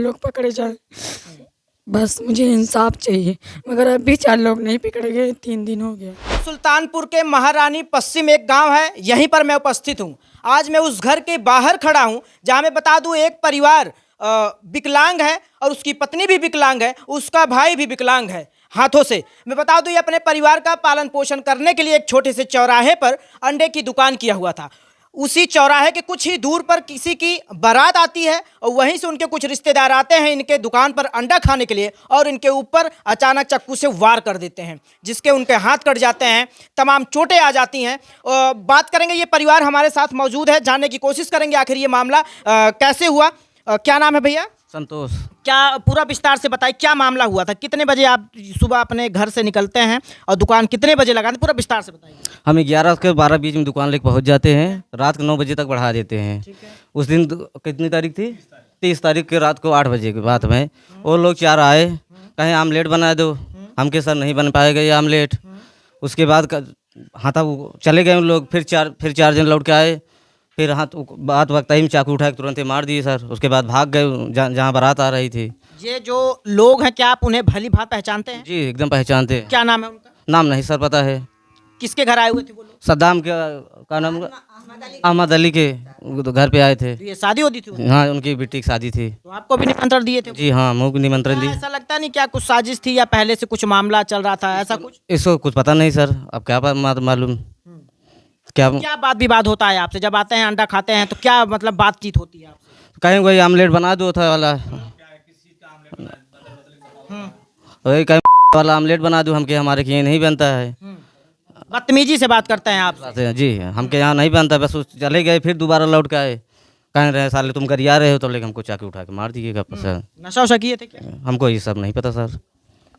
लोग पकड़े जाए, बस मुझे इंसाफ चाहिए। मगर अभी 4 लोग नहीं पकड़े गए, 3 दिन हो गया। सुल्तानपुर के महारानी पश्चिम एक गांव है, यहीं पर मैं उपस्थित हूं। आज मैं उस घर के बाहर खड़ा हूं जहां मैं बता दूं एक परिवार विकलांग है और उसकी पत्नी भी विकलांग है, उसका भाई भी विकलांग है हाथों से। मैं बता दूं ये अपने परिवार का पालन पोषण करने के लिए एक छोटे से चौराहे पर अंडे की दुकान किया हुआ था। उसी चौराहे के कुछ ही दूर पर किसी की बारात आती है और वहीं से उनके कुछ रिश्तेदार आते हैं इनके दुकान पर अंडा खाने के लिए और इनके ऊपर अचानक चाकू से वार कर देते हैं, जिसके उनके हाथ कट जाते हैं, तमाम चोटें आ जाती हैं। बात करेंगे, ये परिवार हमारे साथ मौजूद है, जानने की कोशिश करेंगे आखिर ये मामला कैसे हुआ। क्या नाम है भैया? संतोष। क्या पूरा विस्तार से बताइए, क्या मामला हुआ था? कितने बजे आप सुबह अपने घर से निकलते हैं और दुकान कितने बजे लगाते? पूरा विस्तार से बताइए। हम 11 के 12 बीच में दुकान लेके पहुंच जाते हैं, रात को 9 बजे तक बढ़ा देते हैं। उस दिन कितनी तारीख थी? 30 तारीख के रात को 8 बजे के बाद में वो लोग 4 आए, कहें आमलेट बना दो। हमके सर नहीं बन पाएगा ये आमलेट। उसके बाद हाँ था वो चले गए उन लोग। फिर चार जन लौट के आए, फिर हाथ बात वक्त ही में चाकू उठा के तुरंत ही मार दिए सर। उसके बाद भाग गए जहाँ बारात आ रही थी। ये जो लोग हैं, क्या आप उन्हें भली भांति पहचानते हैं? जी एकदम पहचानते हैं। क्या नाम है उनका? नाम नहीं सर पता है। किसके घर आए हुए थे वो लोग? सद्दाम का नाम अहमद अली के घर पे आए थे। तो ये शादी होती थी उनकी? हाँ उनकी बेटी की शादी थी। तो आपको भी निमंत्रण दिए थे? जी हाँ मुझे निमंत्रण दी। ऐसा लगता नहीं क्या कुछ साजिश थी या पहले से कुछ मामला चल रहा था, ऐसा कुछ? इसको कुछ पता नहीं सर, अब क्या मालूम क्या बात विवाद होता है आपसे जब आते हैं अंडा खाते हैं तो? क्या मतलब बातचीत होती है आपसे? कहीं वही आमलेट बना दो था वाला, वही कहीं वाला आमलेट बना दो हमके, हमारे के यहाँ नहीं बनता है। बदतमीजी से बात करते हैं आप? जी हमके यहाँ नहीं बनता। बस चले गए, फिर दोबारा लौट के आए, कह रहे साले तुम गरिया रहे हो, तो लेकिन हमको चाकू उठा के मार दिएगा सर। नशा वशा किए थे क्या? हमको ये सब नहीं पता सर।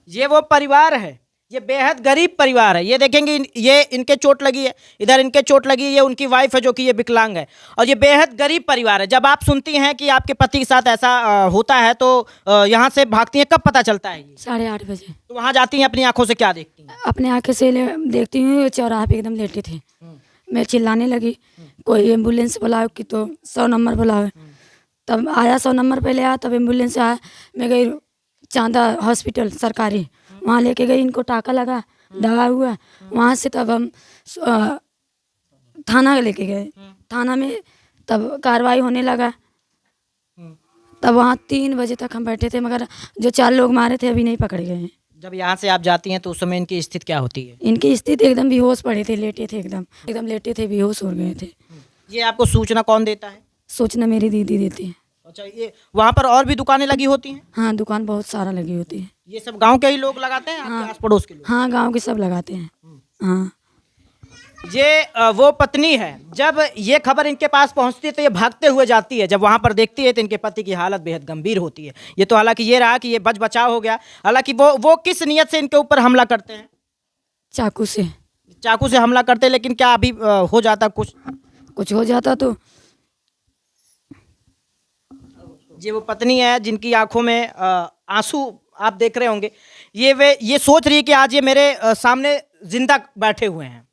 ये वो परिवार है, ये बेहद गरीब परिवार है। ये देखेंगे ये इनके चोट लगी है, इधर इनके चोट लगी है, ये उनकी वाइफ है जो कि ये विकलांग है, और ये बेहद गरीब परिवार है। जब आप सुनती हैं कि आपके पति के साथ ऐसा होता है तो यहाँ से भागती हैं, कब पता चलता है? 8:30 बजे। तो वहाँ जाती हैं, अपनी आंखों से क्या देखती हैं? अपने आँखें से देखती हूँ, चौराहे पे एकदम लेटे थे। मैं चिल्लाने लगी, कोई एम्बुलेंस बुलाओ कि, तो 100 नंबर बुलाओ। तब आया 100 नंबर पहले आया, तब एम्बुलेंस आया। मैं गई चांदा हॉस्पिटल सरकारी, वहाँ लेके गई, इनको टाका लगा, दवा हुआ। वहाँ से तब हम थाना लेके गए। थाना में तब कार्रवाई होने लगा। तब वहाँ 3 बजे तक हम बैठे थे, मगर जो 4 लोग मारे थे अभी नहीं पकड़े गए हैं। जब यहाँ से आप जाती हैं तो उस समय इनकी स्थिति क्या होती है? इनकी स्थिति एकदम बेहोश पड़े थे, लेटे थे, एकदम लेटे थे, बेहोश हो गए थे। ये आपको सूचना कौन देता है? सूचना मेरी दीदी देती है। अच्छा, ये वहाँ पर और भी दुकानें लगी होती हैं? हाँ दुकान बहुत सारा लगी होती है। ये सब गांव के ही लोग लगाते हैं, आपके आस पड़ोस के लोग? हाँ गांव के सब लगाते हैं। हाँ ये वो पत्नी है, जब ये खबर इनके पास पहुंचती है तो ये भागते हुए जाती है। जब वहां पर देखती है तो इनके पति की हालत बेहद गंभीर होती है। ये तो हालांकि ये रहा कि ये बच बचाव हो गया। हालांकि वो किस नियत से इनके ऊपर हमला करते हैं? चाकू से। चाकू से हमला करते हैं, लेकिन क्या अभी हो जाता कुछ हो जाता तो? ये वो पत्नी है जिनकी आंखों में आंसू आप देख रहे होंगे। ये सोच रही है कि आज ये मेरे सामने जिंदा बैठे हुए हैं,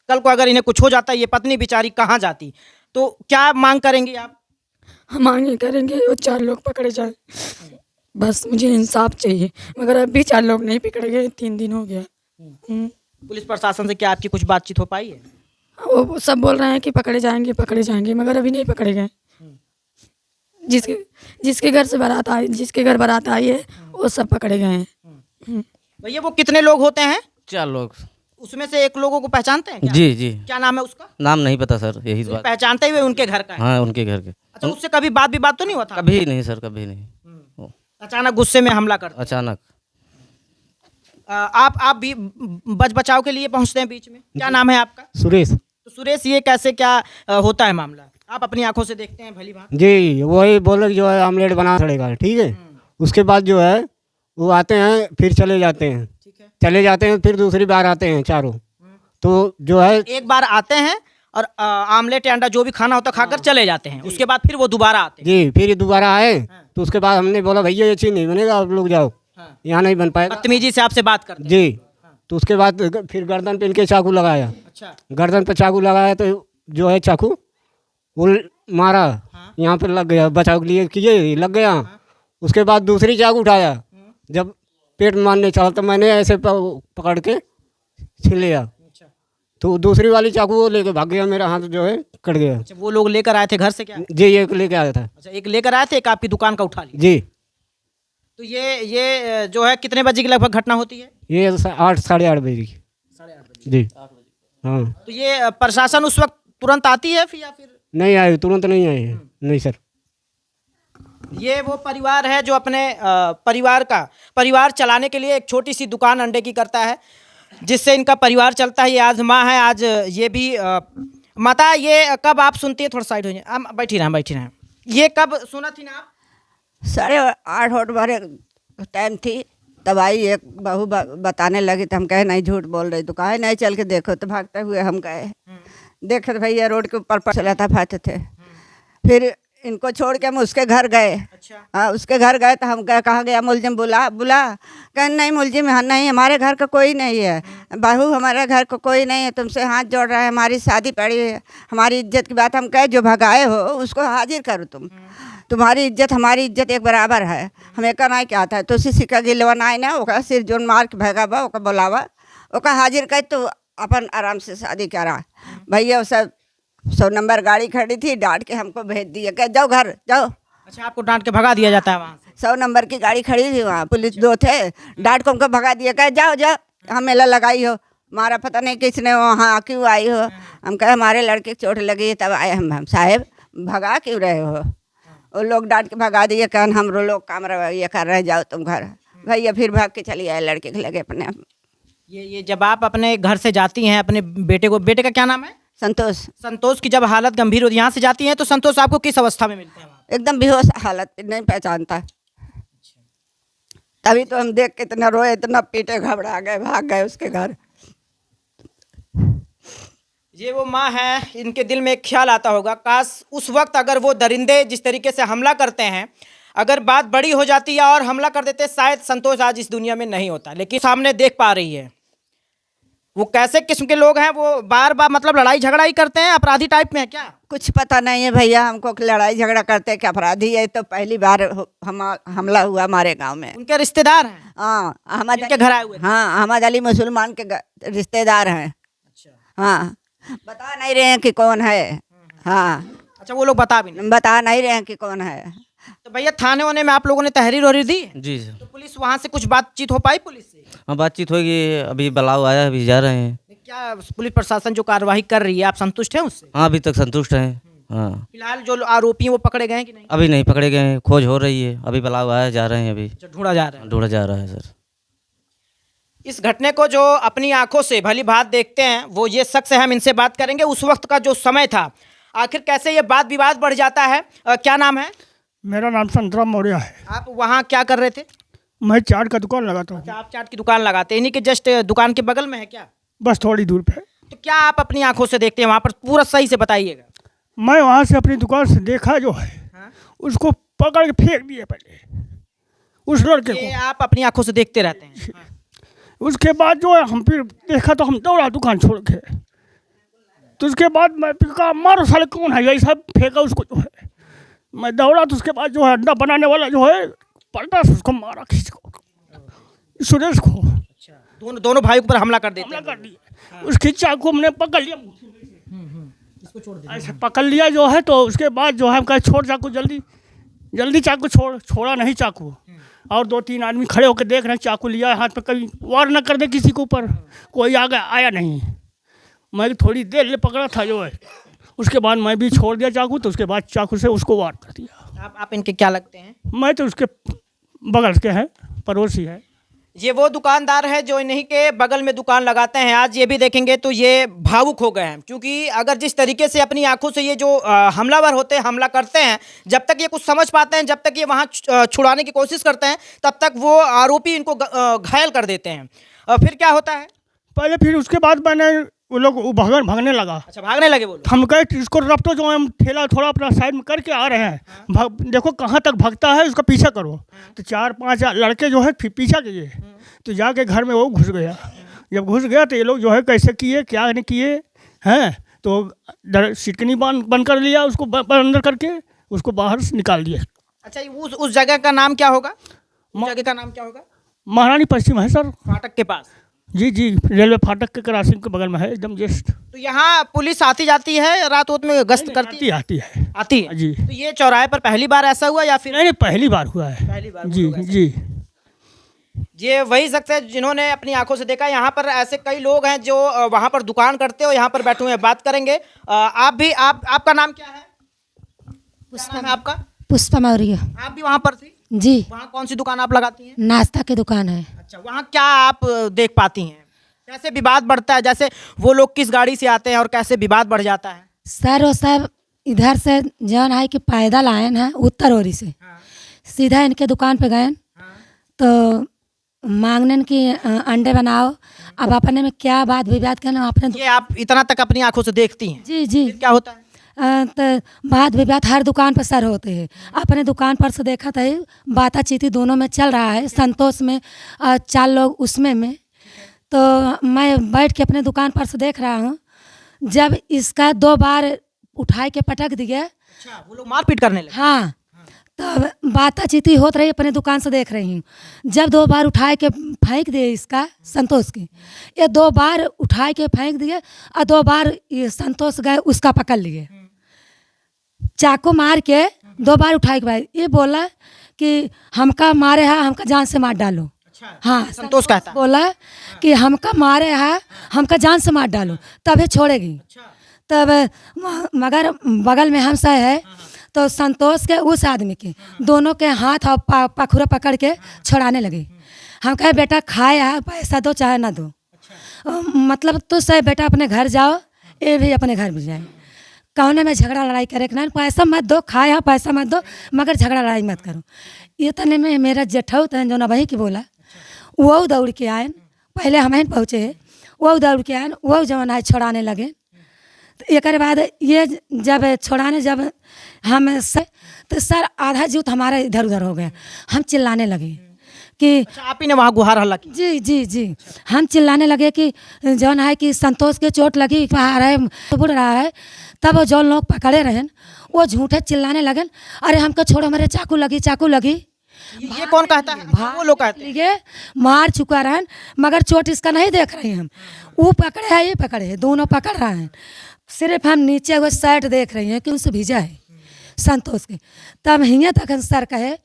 कल को अगर इन्हें कुछ हो जाता, ये पत्नी बेचारी कहाँ जाती? तो क्या मांग करेंगे आप? हम मांगे करेंगे वो 4 लोग पकड़े जाए, बस मुझे इंसाफ चाहिए। मगर अभी 4 लोग नहीं पकड़े गए, 3 दिन हो गया। पुलिस प्रशासन से क्या आपकी कुछ बातचीत हो पाई है? वो सब बोल रहे हैं कि पकड़े जाएंगे, मगर अभी नहीं पकड़े गए। जिसके घर से बारात आई, जिसके घर बारात आई है, वो सब पकड़े गए हैं। भैया वो कितने लोग होते हैं? 4 लोग। उसमें से एक लोगों को पहचानते हैं क्या? जी जी। क्या नाम है उसका? नाम नहीं पता सर, यही बात। पहचानते हुए उनके घर का है? हाँ उनके घर के। अच्छा, उससे कभी बात तो नहीं हुआ था? कभी नहीं सर, कभी नहीं। अचानक गुस्से में हमला करते? अचानक। आप भी बच बचाव के लिए पहुंचते हैं बीच में? क्या नाम है आपका? सुरेश। तो सुरेश, ये कैसे क्या होता है मामला? आप अपनी आंखों से देखते हैं भली बात? जी वही बोले जो है आमलेट बना पड़ेगा, ठीक है। उसके बाद जो है वो आते हैं, फिर चले जाते हैं। ठीक है। चले जाते हैं, फिर दूसरी बार आते हैं चारों। तो जो है एक बार आते हैं और आमलेट या अंडा जो भी खाना होता खाकर चले जाते हैं, उसके बाद फिर वो दोबारा आते हैं? जी, फिर ये दोबारा आए। तो उसके बाद हमने बोला भैया ये चीज़ नहीं बनेगा, आप लोग जाओ, यहाँ नहीं बन पाएगा। बदतमीजी से आपसे बात करते हैं? जी। तो उसके बाद फिर गर्दन पे इनके चाकू लगाया। अच्छा। गर्दन पे चाकू लगाया तो जो है चाकू वो मारा, यहाँ पे लग गया, बचाव के लिए किए, लग गया। उसके बाद दूसरी चाकू उठाया, जब पेट मारने चला तो मैंने ऐसे पकड़ के छीन लिया, तो दूसरी वाली चाकू वो लेके भाग गया, मेरा हाथ जो है कट गया। अच्छा, वो लोग लेकर आए थे घर से क्या? जी, ये लेके आया था। अच्छा, एक लेकर आए थे, एक आपकी दुकान का उठा लिया। जी, तो ये जो है कितने बजे की लगभग घटना होती है? ये 8 साढ़े 8 बजे की। 8:30 बजे। जी हाँ। तो ये प्रशासन उस वक्त तुरंत आती है फिर या फिर? नहीं आए, तुरंत नहीं आए हैं। नहीं सर। ये वो परिवार है जो अपने परिवार चलाने के लिए एक छोटी सी दुकान अंडे की करता है, जिससे इनका परिवार चलता है। ये आज माँ है, आज ये भी माता, ये कब आप सुनती है? थोड़ा साइड हो जाए, बैठी रहें। ये कब सुना थी ना आप? 8:30 बारे टाइम थी, तब आई एक बहू बताने लगी, तो हम कहे नहीं झूठ बोल रही, तो कहे नहीं चल के देखो, तो भागते हुए हम गए, देखे तो भैया रोड के ऊपर पर चला था फाते थे। फिर इनको छोड़ के हम उसके घर गए। अच्छा। हाँ, उसके घर गए तो हम कहे कहाँ गया मुलजिम? बुला कहे नहीं मुलजिम नहीं, हमारे घर का कोई नहीं है, बहू हमारे घर का कोई नहीं है, तुमसे हाथ जोड़ रहा है, हमारी शादी पड़ी है, हमारी इज्जत की बात। हम कहे जो भगाए हो उसको हाजिर करो, तुम्हारी इज्जत हमारी इज्जत एक बराबर है, हमें कहना क्या था? तो उसी सिक्का गिलवाना है ना, ओका सिर जोन मार के भगावा, ओका बुलावा, ओका हाजिर कर, तो अपन आराम से शादी करा। भैया सब 100 नंबर गाड़ी खड़ी थी, डांट के हमको भेज दिया, कह जाओ घर जाओ। अच्छा, आपको डांट के भगा दिया जाता है वहाँ से? 100 नंबर की गाड़ी खड़ी थी वहाँ, पुलिस 2 थे, डांट को हमको भगा दिया, कह जाओ जाओ, यहाँ मेला लगाई हो, हमारा पता नहीं किसने वहाँ क्यों आई हो। हम कहे हमारे लड़के की चोट लगी तब आए हम साहेब, भगा क्यों रहे हो? वो लोग डांट के भगा दिए, कहन हम लोग काम ये कर रहे, जाओ तुम घर। भैया फिर भाग के चली आए, लड़के के लगे अपने। ये जब आप अपने घर से जाती हैं अपने बेटे का क्या नाम है? संतोष की जब हालत गंभीर होती है, यहाँ से जाती हैं तो संतोष आपको किस अवस्था में मिलते हैं वहाँ? एकदम बेहोश हालत, नहीं पहचानता। तभी तो हम देख के इतना रोए, इतना पीटे, घबरा गए, भाग गए उसके घर। ये वो माँ है, इनके दिल में एक ख्याल आता होगा, काश उस वक्त अगर वो दरिंदे जिस तरीके से हमला करते हैं, अगर बात बड़ी हो जाती है और हमला कर देते, शायद संतोष आज इस दुनिया में नहीं होता। लेकिन सामने देख पा रही है वो कैसे किस्म के लोग हैं। वो बार बार मतलब लड़ाई झगड़ा ही करते हैं, अपराधी टाइप में है क्या? कुछ पता नहीं है भैया हमको, लड़ाई झगड़ा करते कि अपराधी है। तो पहली बार हमला हुआ हमारे गांव में। उनके रिश्तेदार हैं? हाँ, अहमद के घर आए हुए? हाँ, अहमद अली मुसलमान के रिश्तेदार हैं। अच्छा। हाँ, बता नहीं रहे हैं कि कौन है। हाँ। अच्छा, वो लोग बता नहीं रहे हैं कि कौन है। तो भैया थाने वाने में आप लोगों ने तहरीर वहरीर दी? जी सर। तो पुलिस वहाँ से कुछ बातचीत हो पाई पुलिस से? हाँ, बातचीत होगी, अभी बुलाव आया, अभी जा रहे हैं। क्या पुलिस प्रशासन जो कार्रवाई कर रही है, आप संतुष्ट हैं उससे? हाँ, अभी तक संतुष्ट हैं। हाँ, फिलहाल जो आरोपी हैं वो पकड़े गए हैं कि नहीं? अभी नहीं पकड़े गए हैं, खोज हो रही है, अभी बुलाव आया, जा रहे हैं, अभी ढूंढा जा रहा है। ढूंढा जा रहा है सर। इस घटने को जो अपनी आंखों से भली बात देखते हैं वो ये शख्स है, हम इनसे बात करेंगे। उस वक्त का जो समय था, आखिर कैसे ये वाद विवाद बढ़ जाता है? क्या नाम है? मेरा नाम संतराम मौर्य है। आप वहाँ क्या कर रहे थे? मैं चाट का दुकान लगाता हूँ। अच्छा, आप चाट की दुकान लगाते हैं, इन्हीं के जस्ट दुकान के बगल में है क्या? बस थोड़ी दूर पे। तो क्या आप अपनी आंखों से देखते हैं वहाँ पर, पूरा सही से बताइएगा। मैं वहाँ से अपनी दुकान से देखा जो है, हाँ? उसको पकड़ के फेंक दिए पहले उस लड़के ये को। आप अपनी आंखों से देखते रहते हैं? हाँ। उसके बाद जो है हम फिर देखा तो हम दौड़ा दुकान छोड़ के। तो उसके बाद मैं फिर कहा मारो साले कौन है, यही सब फेंका उसको जो है। मैं दौड़ा तो उसके बाद जो है अंडा बनाने वाला जो है पलटा से उसको मारा, खींच को, सुरेश को। अच्छा, दोनों भाइयों पर हमला कर देते हमला हैं? कर दिया। उसकी चाकू हमने पकड़ लिया, इसको छोड़ दे। ऐसे पकड़ लिया जो है। तो उसके बाद जो है हम कहे छोड़ चाकू, जल्दी जल्दी चाकू छोड़ा नहीं चाकू। और 2-3 आदमी खड़े होकर देख रहे हैं, चाकू लिया हाथ में, कभी वार न कर दे किसी के ऊपर। कोई आया नहीं। मैं थोड़ी देर ले पकड़ा था जो है, उसके बाद मैं भी छोड़ दिया चाकू। तो उसके बाद चाकू से उसको वार कर दिया। आप इनके क्या लगते हैं? मैं तो उसके बगल के हैं, पड़ोसी है। ये वो दुकानदार है जो इन्हीं के बगल में दुकान लगाते हैं। आज ये भी देखेंगे तो ये भावुक हो गए हैं, क्योंकि अगर जिस तरीके से अपनी आंखों से ये जो हमलावर होते हैं हमला करते हैं, जब तक ये कुछ समझ पाते हैं, जब तक ये वहाँ छुड़ाने की कोशिश करते हैं, तब तक वो आरोपी इनको घायल कर देते हैं। फिर क्या होता है? पहले फिर उसके बाद मैंने वो लोग भागने लगा। अच्छा, भागने लगे वो लोग? हम कहे इसको रफ्तो जो हम ठेला थोड़ा अपना साइड में करके आ रहे हैं, देखो कहाँ तक भागता है, उसका पीछा करो। तो 4-5 लड़के जो है फिर पीछा किए। तो जाके घर में वो घुस गया। जब घुस गया तो ये लोग जो है कैसे किए क्या नहीं किए हैं, तो सिटकनी बंद कर लिया उसको, अंदर करके उसको बाहर से निकाल दिया। अच्छा, उस जगह का नाम क्या होगा? उस जगह का नाम क्या होगा? महारानी पश्चिम है सर। फाटक के पास। जी जी, रेलवे फाटक के क्रॉसिंग के बगल में है, एकदम जस्ट। तो यहाँ पुलिस आती जाती है, रात वोत में गश्त करती आती है। आती है? जी। तो ये चौराहे पर पहली बार ऐसा हुआ या फिर? नहीं, पहली बार हुआ है। पहली बार जी जी। ये वही शख्स है जिन्होंने अपनी आंखों से देखा। यहाँ पर ऐसे कई लोग हैं जो वहाँ पर दुकान करते हो, यहाँ पर बैठे हुए हैं, बात करेंगे। आप भी, आपका नाम क्या है? क्या नाम है आपका? पुष्पा मौर्य। आप भी वहाँ पर थी? जी, वहाँ कौन सी दुकान आप लगाती हैं? नाश्ता की दुकान है। अच्छा, वहाँ क्या आप देख पाती हैं? कैसे विवाद बढ़ता है? जैसे वो लोग किस गाड़ी से आते हैं और कैसे विवाद बढ़ जाता है? सर वो सब इधर से जौन है कि पैदल आए हैं उत्तर ओरी से, सीधा इनके दुकान पे गए तो मांगने की अंडे बनाओ। अब अपने में क्या बात विवाद करना अपने। ये आप इतना तक अपनी आंखों से देखती हैं? जी जी। फिर क्या होता है? तो बात विवाद हर दुकान पर सर होते हैं। अपने दुकान पर से देखा था बातचीत दोनों में चल रहा है, संतोष में 4 लोग उसमें तो मैं बैठ के अपने दुकान पर से देख रहा हूँ। जब इसका 2 बार उठाए के पटक दिया। अच्छा, वो लोग मारपीट करने लगे? हाँ, तब बातचीत होत रही, अपने दुकान से देख रही हूँ। जब 2 बार उठाए के फेंक दिए इसका संतोष की, ये 2 बार उठाए के फेंक दिए और 2 बार ये संतोष गए उसका पकड़ लिए, चाकू मार के 2 बार उठाए के बाद ये बोला कि हमका मारे है, हमका जान से मार डालो। हाँ, संतोष कहता है? बोला कि हमका मारे है, हमका जान से मार डालो तभी छोड़ेगी। तब मगर बगल में हमसा है तो संतोष के उस आदमी के दोनों के हाथ और पखुरा पकड़ के छुड़ाने लगे। हम कहे बेटा खाया पैसा दो चाहे ना दो, मतलब तो सही बेटा अपने घर जाओ, ये भी अपने घर भी जाए। कौने में झगड़ा लड़ाई करे कि नहीं, पैसा मत दो, खाया पैसा मत दो मगर झगड़ा लड़ाई मत करो। ये तने में मेरा जेठऊ तन जो ना वही की बोला, वो दौड़ के आए, पहले हम पहुँचे, वो दौड़ के आए, वो जवन आए छोड़ाने लगे। तो एक बाद ये जब छोड़ाने जब हम तो सर आधा जूत हमारा इधर उधर हो गया। हम चिल्लाने लगे कि अच्छा, आप ही ने वहाँ गुहार हल्ला की? जी जी जी। हम चिल्लाने लगे कि जौन है कि संतोष के चोट लगी, बाहर है बुड़ रहा है। तब वो जौन लोग पकड़े रहे वो झूठे चिल्लाने लगे, अरे हमको छोड़ो, मेरे चाकू लगी, चाकू लगी। ये कौन कहता है? वो लोग कहते हैं? ये मार चुका रहन मगर चोट इसका नहीं देख रहे हैं हम। वो पकड़े है, ये पकड़े है, दोनों पकड़ रहे हैं। सिर्फ हम नीचे वो शर्ट देख रही हैं कि उनसे भिजा है संतोष के। तब हियाँ तक सर कहे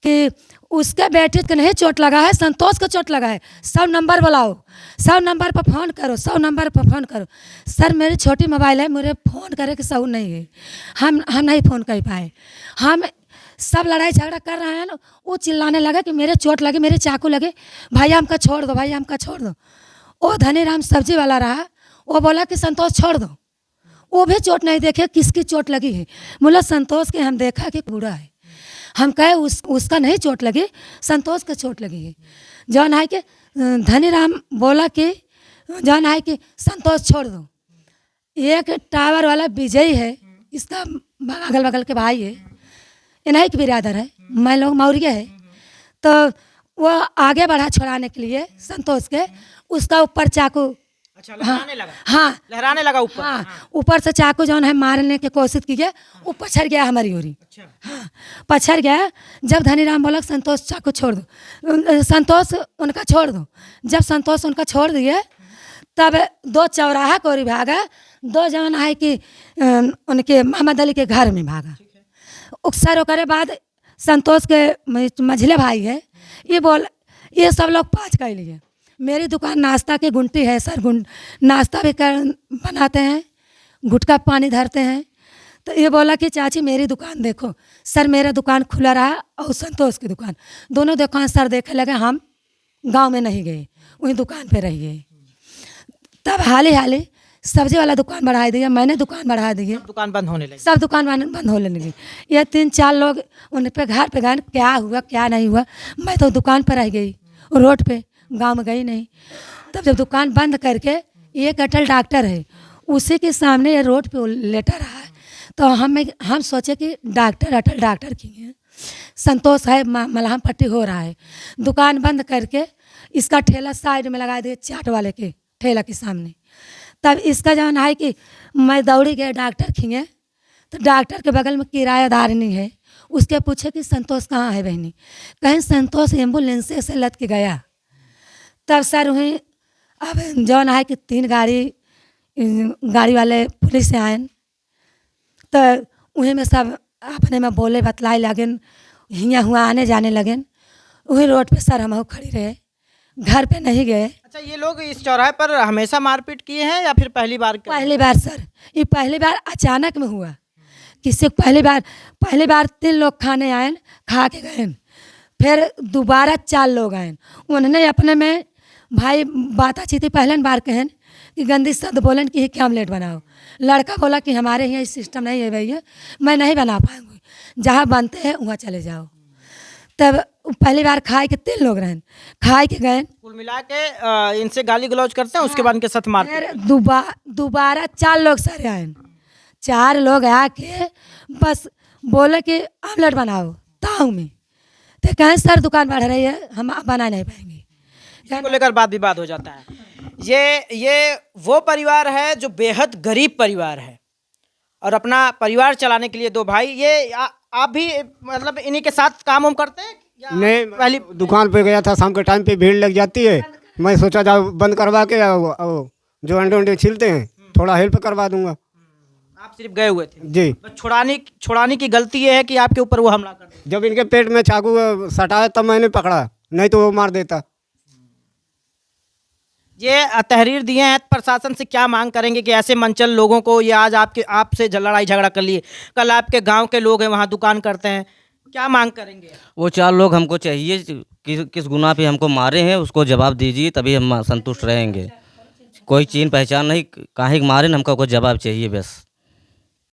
कि उसके बेटे को नहीं चोट लगा है, संतोष को चोट लगा है, 100 नंबर बुलाओ, 100 नंबर पर फ़ोन करो, 100 नंबर पर फ़ोन करो। सर मेरी छोटी मोबाइल है, मुझे फ़ोन करे कि सहूर नहीं है, हम नहीं फ़ोन कर पाए। हम सब लड़ाई झगड़ा कर रहे हैं ना, वो चिल्लाने लगा कि मेरे चोट लगे, मेरे चाकू लगे, भैया हमका छोड़ दो, भैया हमका छोड़ दो। वो धनीराम सब्जी वाला रहा, वो बोला कि संतोष छोड़ दो। वो भी चोट नहीं देखे किसकी चोट लगी है। बोला संतोष के हम देखा कि बूढ़ा है। हम कहे उसका नहीं चोट लगी, संतोष का चोट लगी है। जौन है कि धनीराम बोला कि जौन है कि संतोष छोड़ दो। एक टावर वाला विजय है, इसका अगल बगल के भाई है, इन्हीं के बिरादर है, मैं लोग मौर्य है। तो वो आगे बढ़ा छुड़ाने के लिए संतोष के, उसका ऊपर चाकू अच्छा, लहराने लगा? हाँ, लहराने लगा ऊपर? हाँ, ऊपर से चाकू जौन है मारने की कोशिश की गया, वो पछड़ गया हमारी ओरी। अच्छा। हाँ, पछड़ गया। जब धनीराम बोला संतोष चाकू छोड़ दो, संतोष उनका छोड़ दो। जब संतोष उनका छोड़ दिए तब 2 चौराहा को ओरी भागा, 2 जवान है कि उनके मोहम्मद अली के घर में भागा। उकसर होकर बाद संतोष के मझले भाई है, ये सब लोग 5 कर लिए। मेरी दुकान नाश्ता की गुंटी है सर, नाश्ता भी बनाते हैं, गुटखा पानी धरते हैं। तो ये बोला कि चाची मेरी दुकान देखो। सर मेरा दुकान खुला रहा और संतोष की दुकान, दोनों दुकान सर देखे लगे। हम गांव में नहीं गए, वहीं दुकान पे रह गए। तब हाल ही सब्जी वाला दुकान बढ़ा दिया, मैंने दुकान बढ़ा दी है, दुकान बंद होने लगी? सब दुकान बंद होने लगी। ये 3-4 लोग उन पे घर पे गए, क्या हुआ क्या नहीं हुआ। मैं तो दुकान पर रह गई, रोड पे, गांव में गई नहीं। तब जब दुकान बंद करके एक अटल डॉक्टर है, उसी के सामने ये रोड पे लेटा रहा है। तो हम सोचे कि डॉक्टर अटल डॉक्टर की है, संतोष है, मलहम पट्टी हो रहा है। दुकान बंद करके इसका ठेला साइड में लगा दिए, चाट वाले के ठेला के सामने। तब इसका जौन है कि मैं दौड़ी गए डॉक्टर खिए, तो डॉक्टर के बगल में किराएदार नहीं है, उसके पूछे कि संतोष कहाँ है बहनी, कहीं संतोष एम्बुलेंस से लद के गया। तब सर वहीं अब जौन है कि 3 गाड़ी वाले पुलिस से आए तो वहीं में सब अपने में बोले बतलाए लगन, हियाँ हुआ आने जाने लगन। वही रोड पे सर हम खड़ी रहे, घर पे नहीं गए। अच्छा, ये लोग इस चौराहे पर हमेशा मारपीट किए हैं या फिर पहली बार कर रहे हैं? पहली बार सर, ये पहली बार अचानक में हुआ। किसी को पहली बार 3 लोग खाने आए, खा के गए। फिर दोबारा 4 लोग आए, उन्होंने अपने में भाई बातचीत पहले बार कहन कि गंदी शब्द बोलन कि क्या आमलेट बनाओ। लड़का बोला कि हमारे यहाँ सिस्टम नहीं है भैया, मैं नहीं बना पाऊंगी, जहाँ बनते हैं वहाँ चले जाओ। तब पहली बार खाए के 3 लोग रहे, खाए के गए। कुल मिला के इनसे गाली गलौज करते हैं, उसके बाद इनके साथ मारते हैं। फिर दोबारा 4 लोग सर आए, 4 लोग आके बस बोले कि आमलेट बनाओ ताऊ में। तो कहें सर दुकान बढ़ रही है, हम बना नहीं पाएंगे। इसी को लेकर बात विवाद हो जाता है। ये वो परिवार है जो बेहद गरीब परिवार है और अपना परिवार चलाने के लिए 2 भाई। ये आप भी मतलब इन्हीं के साथ काम वाम करते हैं या नहीं, पहली दुकान पे गया था, शाम के टाइम पे भीड़ लग जाती है, मैं सोचा जाओ बंद करवा के जो अंडे छिलते हैं थोड़ा हेल्प करवा दूंगा। आप सिर्फ गए हुए थे? जी। बस छुड़ाने की गलती ये है कि आपके ऊपर वो हमला कर दिया। जब इनके पेट में चाकू सटाया तब मैंने पकड़ा, नहीं तो वो मार देता। ये तहरीर दिए हैं, प्रशासन से क्या मांग करेंगे कि ऐसे मनचल लोगों को, ये आज आपसे लड़ाई झगड़ा कर लिए, कल आपके गांव के लोग हैं वहाँ दुकान करते हैं, क्या मांग करेंगे? वो 4 लोग हमको चाहिए, किस गुनाह पे हमको मारे हैं उसको जवाब दीजिए, तभी हम संतुष्ट रहेंगे। कोई चीन पहचान नहीं, काहे के मारे हमको कोई जवाब चाहिए बस।